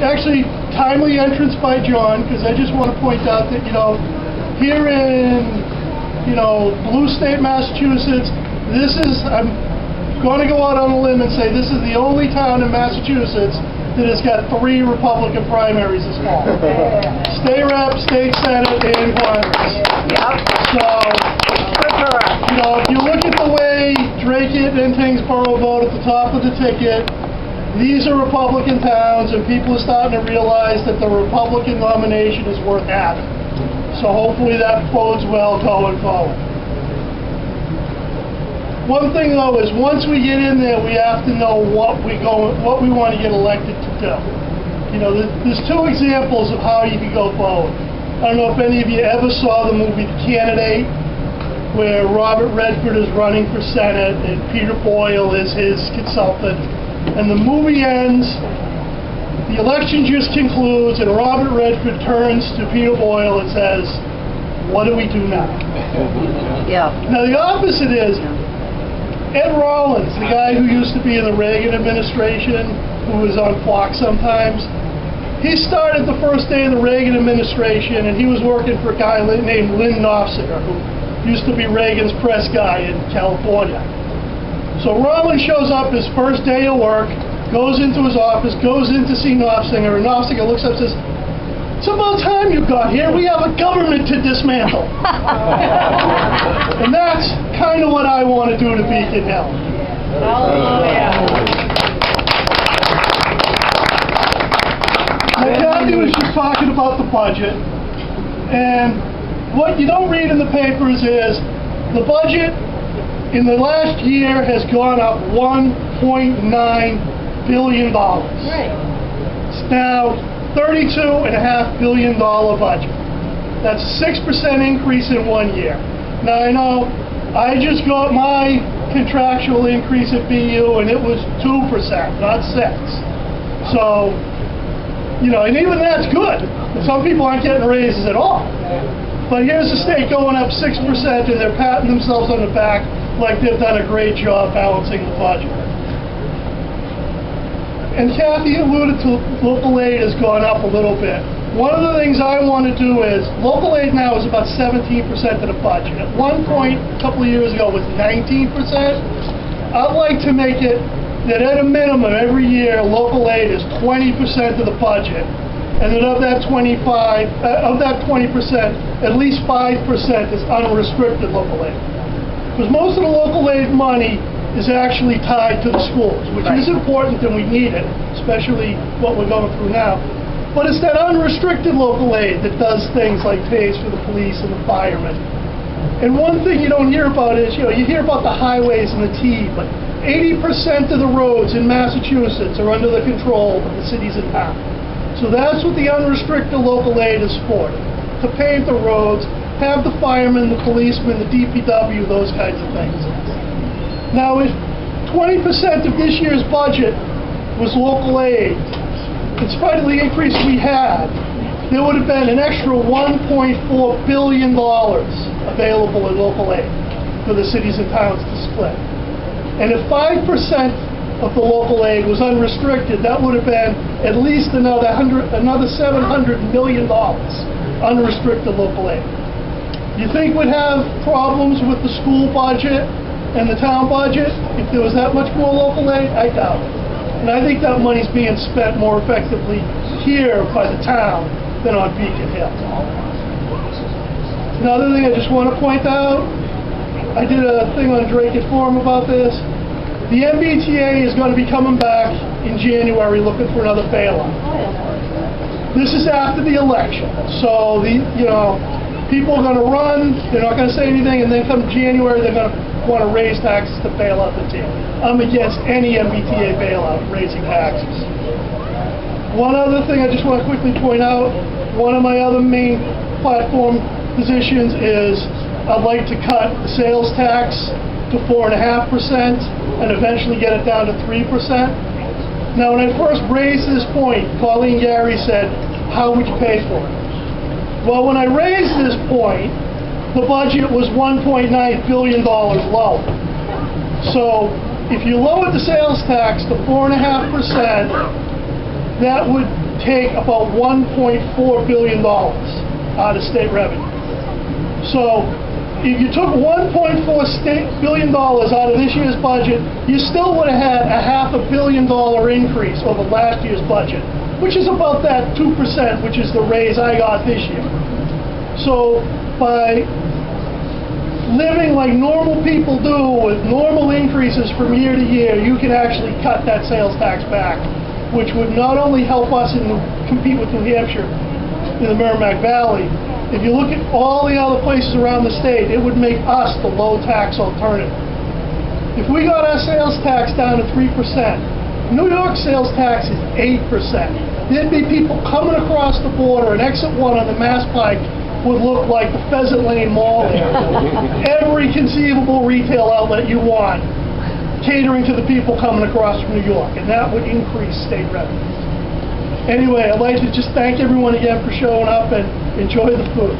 actually, timely entrance by John, because I just want to point out that, here in, blue state Massachusetts, I'm going to go out on a limb and say this is the only town in Massachusetts that has got 3 Republican primaries this fall. State rep, state senate, and Congress. Yep. So, if you look at the way Dracut and Tingsboro vote at the top of the ticket, these are Republican towns, and people are starting to realize that the Republican nomination is worth having. So hopefully that bodes well going forward. One thing though is once we get in there, we have to know what we want to get elected to do. There's 2 examples of how you can go forward. I don't know if any of you ever saw the movie The Candidate, where Robert Redford is running for Senate and Peter Boyle is his consultant. And the movie ends, the election just concludes, and Robert Redford turns to Peter Boyle and says, "What do we do now?" Yeah. Now the opposite is, Ed Rollins, the guy who used to be in the Reagan administration, who was on Fox sometimes, he started the first day of the Reagan administration, and he was working for a guy named Lynn Nofsinger, who used to be Reagan's press guy in California. So Rollins shows up his first day of work, goes into his office, goes in to see Nofsinger, and Nofsinger looks up and says, "It's about time you got here. We have a government to dismantle." And that's kind of what I want to do to Beacon Hill. Now, Kathy was just talking about the budget, and what you don't read in the papers is the budget in the last year has gone up $1.9 billion. Right. It's now $32.5 billion budget. That's a 6% increase in 1 year. Now I know I just got my contractual increase at BU and it was 2%, not 6. So, and even that's good. Some people aren't getting raises at all. But here's the state going up 6% and they're patting themselves on the back like they've done a great job balancing the budget. And Kathy alluded to local aid has gone up a little bit. One of the things I want to do is, local aid now is about 17% of the budget. At one point, a couple of years ago, it was 19%. I'd like to make it that at a minimum, every year, local aid is 20% of the budget. And that of that 20%, at least 5% is unrestricted local aid. Because most of the local aid money is actually tied to the schools, which is important and we need it, especially what we're going through now. But it's that unrestricted local aid that does things like pays for the police and the firemen. And one thing you don't hear about is, you hear about the highways and the T, but 80% of the roads in Massachusetts are under the control of the cities and towns. So that's what the unrestricted local aid is for, to pave the roads, have the firemen, the policemen, the DPW, those kinds of things. Now, if 20% of this year's budget was local aid, in spite of the increase we had, there would have been an extra $1.4 billion available in local aid for the cities and towns to split. And if 5% of the local aid was unrestricted, that would have been at least another $700 million unrestricted local aid. You think we'd have problems with the school budget and the town budget if there was that much more local aid? I doubt it. And I think that money's being spent more effectively here by the town than on Beacon Hill. Another thing I just want to point out, I did a thing on Dracut Forum about this. The MBTA is going to be coming back in January looking for another bailout. This is after the election. So people are going to run, they're not going to say anything, and then come January they're going to want to raise taxes to bail out the team. I'm against any MBTA bailout, raising taxes. One other thing I just want to quickly point out, one of my other main platform positions is I'd like to cut the sales tax to 4.5% and eventually get it down to 3%. Now when I first raised this point, Colleen Gary said, how would you pay for it? Well, when I raised this point, the budget was $1.9 billion low. So if you lowered the sales tax to 4.5%, that would take about $1.4 billion out of state revenue. So if you took $1.4 billion out of this year's budget, you still would have had a $500 million increase over last year's budget, which is about that 2%, which is the raise I got this year. So by living like normal people do with normal increases from year to year, you can actually cut that sales tax back, which would not only help us compete with New Hampshire in the Merrimack Valley. If you look at all the other places around the state, it would make us the low tax alternative. If we got our sales tax down to 3%, New York sales tax is 8%. There'd be people coming across the border, and exit 1 on the Mass Pike would look like the Pheasant Lane Mall there. Every conceivable retail outlet you want, catering to the people coming across from New York, and that would increase state revenue. Anyway, I'd like to just thank everyone again for showing up and enjoy the food.